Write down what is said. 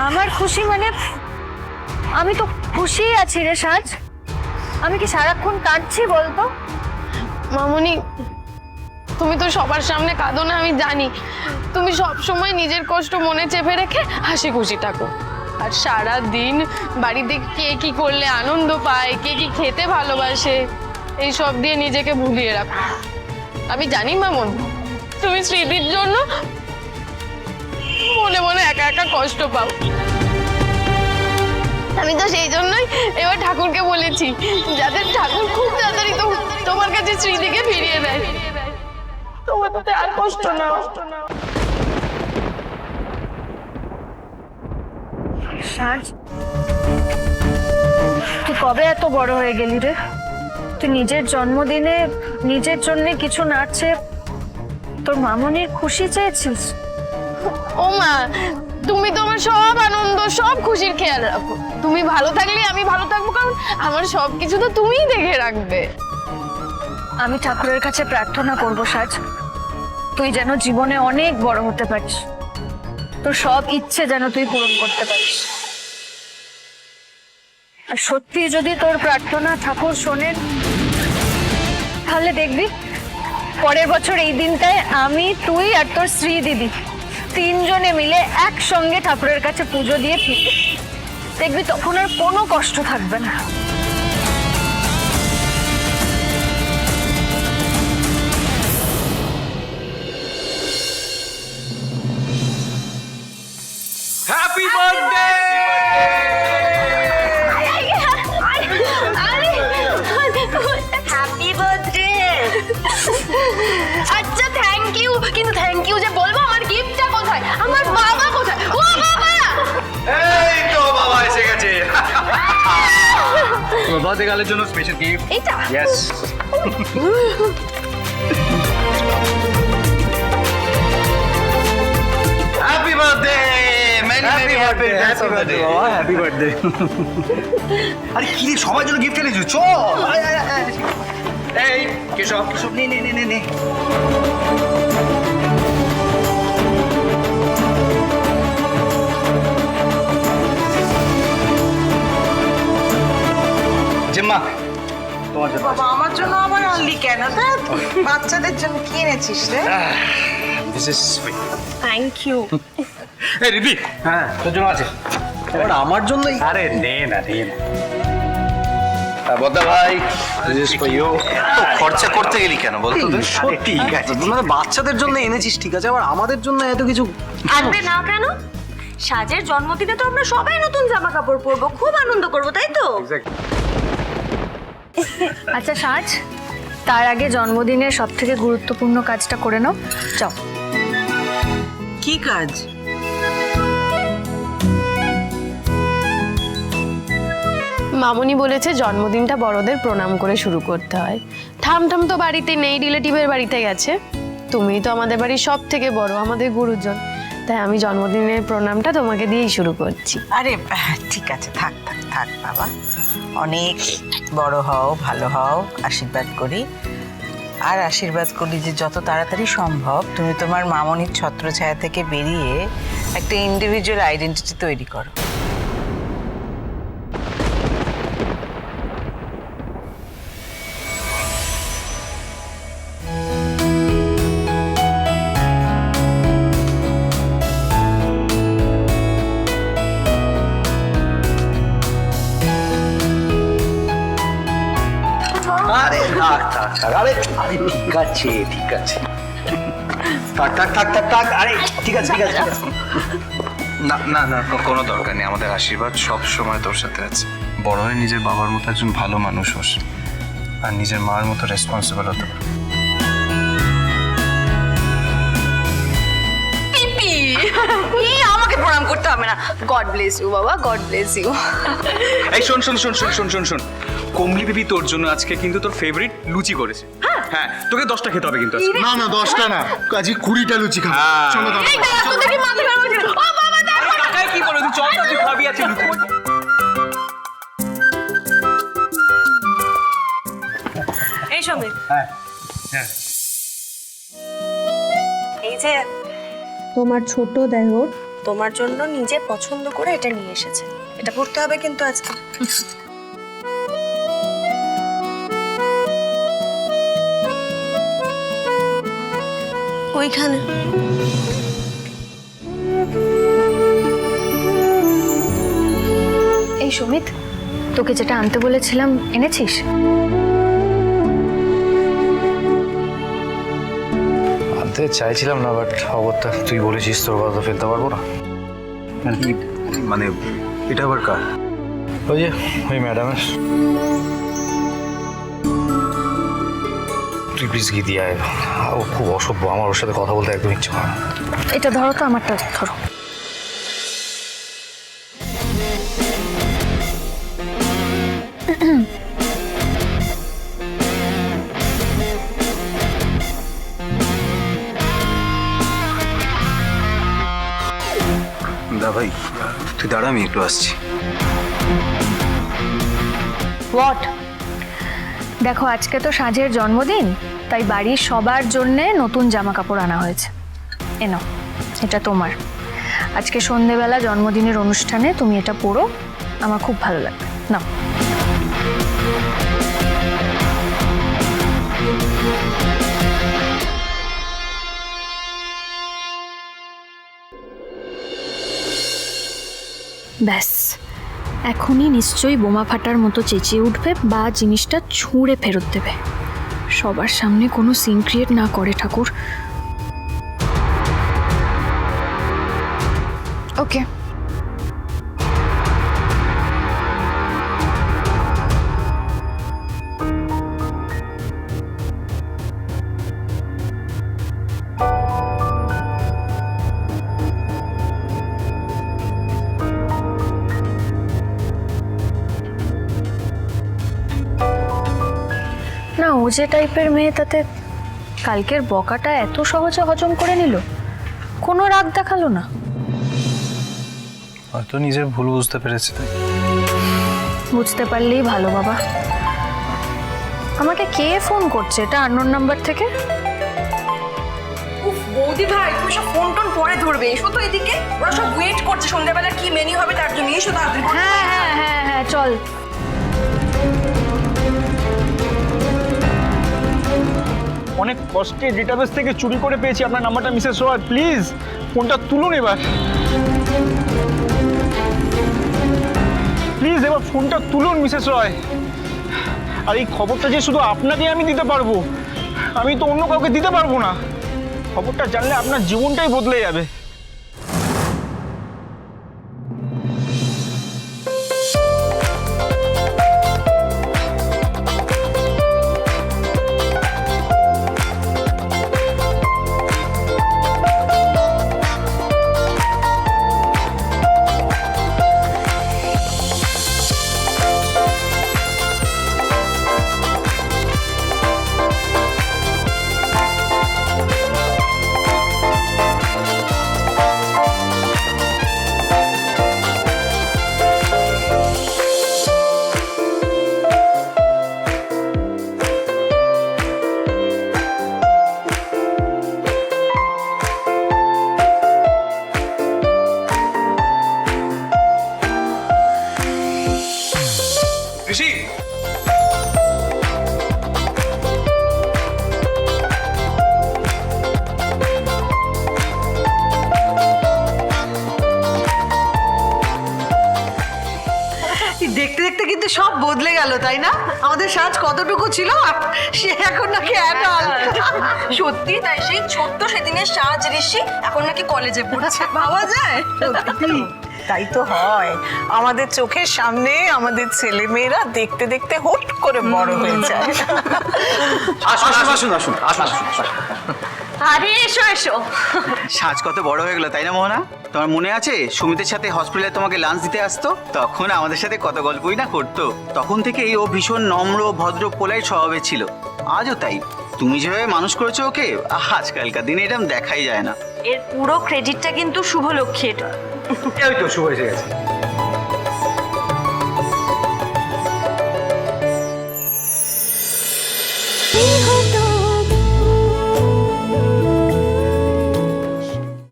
আমার খুশি মানে আমি তো খুশি আছি রে সাজ। আমি কি সারাক্ষণ কাঁদছি বলতো? মামনি, তুমি তো সবার সামনে কাঁদো না আমি জানি। তুমি সব সময় নিজের কষ্ট মনে চেপে রেখে হাসি খুশি থাকো। আর সারা দিন বাড়িতে কে কি করলে আনন্দ পায়, কে কি খেতে ভালোবাসে, এই সব দিয়ে নিজেকে ভুলিয়ে রাখো। আমি জানি মামন, তুমি স্মৃতির জন্য মনে মনে একা একা কষ্ট পাও। আমি তো সেই জন্যই এবার ঠাকুরকে বলেছি, যাদের ঠাকুর খুব তাড়াতাড়ি তোমার কাছে স্মৃতিকে ফিরিয়ে দেয়, তোমার তো আর কষ্ট না। সাজ, তুই কবে এত বড় হয়ে গেলি রে? তুই নিজের জন্মদিনে নিজের জন্য কিছু না চেয়ে তোর মামনির খুশি চেয়েছিস? ও মা, তুমি তোমার সব আনন্দ সব খুশির খেয়াল রাখো। তুমি ভালো থাকলে আমি ভালো থাকবো, কারণ আমার সবকিছু তো তুমিই দেখে রাখবে। আমি ঠাকুরের কাছে প্রার্থনা করব সাজ, তুই যেন জীবনে অনেক বড় হতে পারিস, তোর সব ইচ্ছে যেন তুই পূরণ করতে পারিস। আর সত্যি যদি তোর প্রার্থনা ঠাকুর শোনেন, তাহলে দেখবি পরের বছর এই দিনটায় আমি, তুই আর তোর শ্রী দিদি তিনজনে মিলে একসঙ্গে ঠাকুরের কাছে পুজো দিয়ে ফিরবি। দেখবি তখন আর কোনো কষ্ট থাকবে না। Happy birthday! Happy birthday. আচ্ছা থ্যাংক ইউ, কিন্তু থ্যাংক ইউ যে বলবো আমার গিফটটা কোথায়, আমার বাবা কোথায়? ও বাবা! এই তো বাবা এসে গেছে। তোমার বার্থডে গালের জন্য স্পেশাল গিফট। এটা yes. Happy birthday! Many many happy birthday বাবা, হ্যাপি বার্থডে। আরে কি রে, সবার জন্য গিফট এনেছো? চল আয় আয় আয়। এই কেশব কেশব, নে নে নে নে নে। জেম্মা, তোমার জন্য। বাবা আমার জন্য আবার আনলি কেন? বাচ্চাদের জন্য কি এনেছিস রে? This is sweet. Thank you. এই রিদি, হ্যাঁ তোর জন্য আছে। আর আমার জন্যই। আরে নে না নে না। বদ্দা ভাই, দিস ইজ ফর ইউ। খরচা করতে গেলি কেন বলতো? আরে ঠিক আছে। মানে বাচ্চাদের জন্য এনেছিস ঠিক আছে, আবার আমাদের জন্য এত কিছু আনবে না কেন? সাজের জন্মদিনে তো আমরা সবাই নতুন জামা কাপড় পরবো, খুব আনন্দ করবো, তাই তো? আচ্ছা সাজ, তার আগে জন্মদিনের সব থেকে গুরুত্বপূর্ণ কাজটা করে নাও। যাও। কি কাজ? মামনি বলেছে জন্মদিনটা বড়দের প্রণাম করে শুরু করতে হয়। ঠাম ঠাম তো বাড়িতে নেই, রিলেটিভের বাড়িতে গেছে। তুমি তো আমাদের বাড়ির সব থেকে বড়, আমাদের গুরুজন, তাই আমি জন্মদিনের প্রণামটা তোমাকে দিয়েই শুরু করছি। আরে ঠিক আছে, থাক থাক থাক বাবা, অনেক বড় হও, ভালো হও, আশীর্বাদ করি। আর আশীর্বাদ করি যে যত তাড়াতাড়ি সম্ভব তুমি তোমার মামনির ছত্রছায়া থেকে বেরিয়ে একটা ইন্ডিভিজুয়াল আইডেন্টিটি তৈরি করো। আরে থাক থাক থাক, আরে আরে ঠিক আছে ঠিক আছে, থাক থাক থাক থাক থাক, আরে ঠিক আছে ঠিক আছে ঠিক আছে। না না না, কোনো দরকার নেই। আমাদের আশীর্বাদ সব সময় তোর সাথে আছে। বড় হয়ে নিজের বাবার মতো একজন ভালো মানুষ হোস, আর নিজের মার মতো রেসপন্সিবল হতে পার। আমাকে প্রণাম করতে হবে না। গড ব্লেস ইউ বাবা, গড ব্লেস ইউ। এই শোন শোন শোন শোন শোন শোন শোন, কমলি বেবি তোর জন্য আজকে কিন্তু তোর ফেভারিট লুচি করেছে। হ্যাঁ তোকে 10টা খেতে হবে কিন্তু আজকে। না না 10টা না, আজকে 20টা লুচি খাবো। চলো দাদা। কাকাই কি বলে, তুই চল না, তুই খাবি আছে লুচি। এই সমীর, হ্যাঁ হ্যাঁ, এই যে তোমার ছোট দেওর তোমার জন্য নিজে পছন্দ করে এটা নিয়ে এসেছে। এটা পড়তে হবে কিন্তু আজকে। ওইখানে এই সুমিত, তোকে যেটা আনতে বলেছিলাম এনেছিস? আনতে চাইছিলাম না, বাট খবরটা তুই বলেছিস, তোর কথা তো ফেলতে পারবো না। মানে এটা আবার কার? ওই যে ওই ম্যাডামের। তুই প্লিজ গিয়ে দিয়ে আয়। ও খুব অসভ্য, আমার ওর সাথে কথা বলতে একদম ইচ্ছে হয় না। এটা ধরো তো, আমারটা ধরো। দা ভাই তুই দাঁড়া, আমি একটু আসছি। হোয়াট? দেখো, আজকে তো সাজের জন্মদিন, তাই বাড়ির সবার জন্যে নতুন জামা কাপড় আনা হয়েছে। এনো, এটা তোমার। আজকে সন্ধেবেলা জন্মদিনের অনুষ্ঠানে তুমি এটা পরো, আমার খুব ভালো লাগবে। নাও। ব্যাস, এখনই নিশ্চয়ই বোমা ফাটার মতো চেঁচিয়ে উঠবে বা জিনিসটা ছুঁড়ে ফেরত দেবে। সবার সামনে কোনো সিন ক্রিয়েট না করে ঠাকুর। ওকে। না, ও যে টাইপের মেয়ে, তাতে কালকের বকাটা এত সহজে হজম করে নিল, কোনো রাগ দেখালো না। হয়তো নিজের ভুল বুঝতে পেরেছে তাই। বুঝতে পারলেই ভালো বাবা। আমাকে কে ফোন করছে? এটা আননোন নাম্বার থেকে। উফ বৌদি ভাই, তুমি সব ফোন টোন পরে ধরবে, এসো তো এদিকে। ওরা সব ওয়েট করছে সন্ধ্যাবেলা কি মেনু হবে তার জন্য। এসো তাড়াতাড়ি। হ্যাঁ হ্যাঁ হ্যাঁ হ্যাঁ, চল। অনেক কষ্টে ডেটাবেস থেকে চুরি করে পেয়েছি আপনার নাম্বারটা মিসেস রয়। প্লিজ ফোনটা তুলুন এবার, প্লিজ এবার ফোনটা তুলুন মিসেস রয়। আর এই খবরটা যে শুধু আপনাকে আমি দিতে পারবো, আমি তো অন্য কাউকে দিতে পারবো না। খবরটা জানলে আপনার জীবনটাই বদলে যাবে। ঋষি, দেখতে দেখতে কিন্তু সব বদলে গেল, তাই না? আমাদের সাজ কতটুকু ছিল আর সে এখন নাকি অ্যাডাল্ট। সত্যি তাই, সেই ছোট্ট সেদিনের সাজ ঋষি এখন নাকি কলেজে পড়ছে। ভাবা যায়? সত্যি তাই তো হয়। আমাদের চোখের সামনে আমাদের ছেলে মেয়েরা দেখতে দেখতে হুট করে বড় হয়ে যায়। আসুন আসুন আসুন আসুন আসুন। আরে এসো এসো। সাজ কত বড় হয়ে গেল, তাই না মোহনা? তোমার মনে আছে সুমিতের সাথে হসপিটালে তোমাকে লাঞ্চ দিতে আসতো? তখন আমাদের সাথে কত গল্পই না করতো। তখন থেকেই ও ভীষণ নম্র, ভদ্র, পোলাইট স্বভাবের ছিল। আজও তাই। তুমি যেভাবে মানুষ করেছো ওকে, আজকালকার দিনে এরকম দেখাই যায় না। এর পুরো ক্রেডিটটা কিন্তু শুভলক্ষ্মীর। এই তো শুভ এসে গেছে।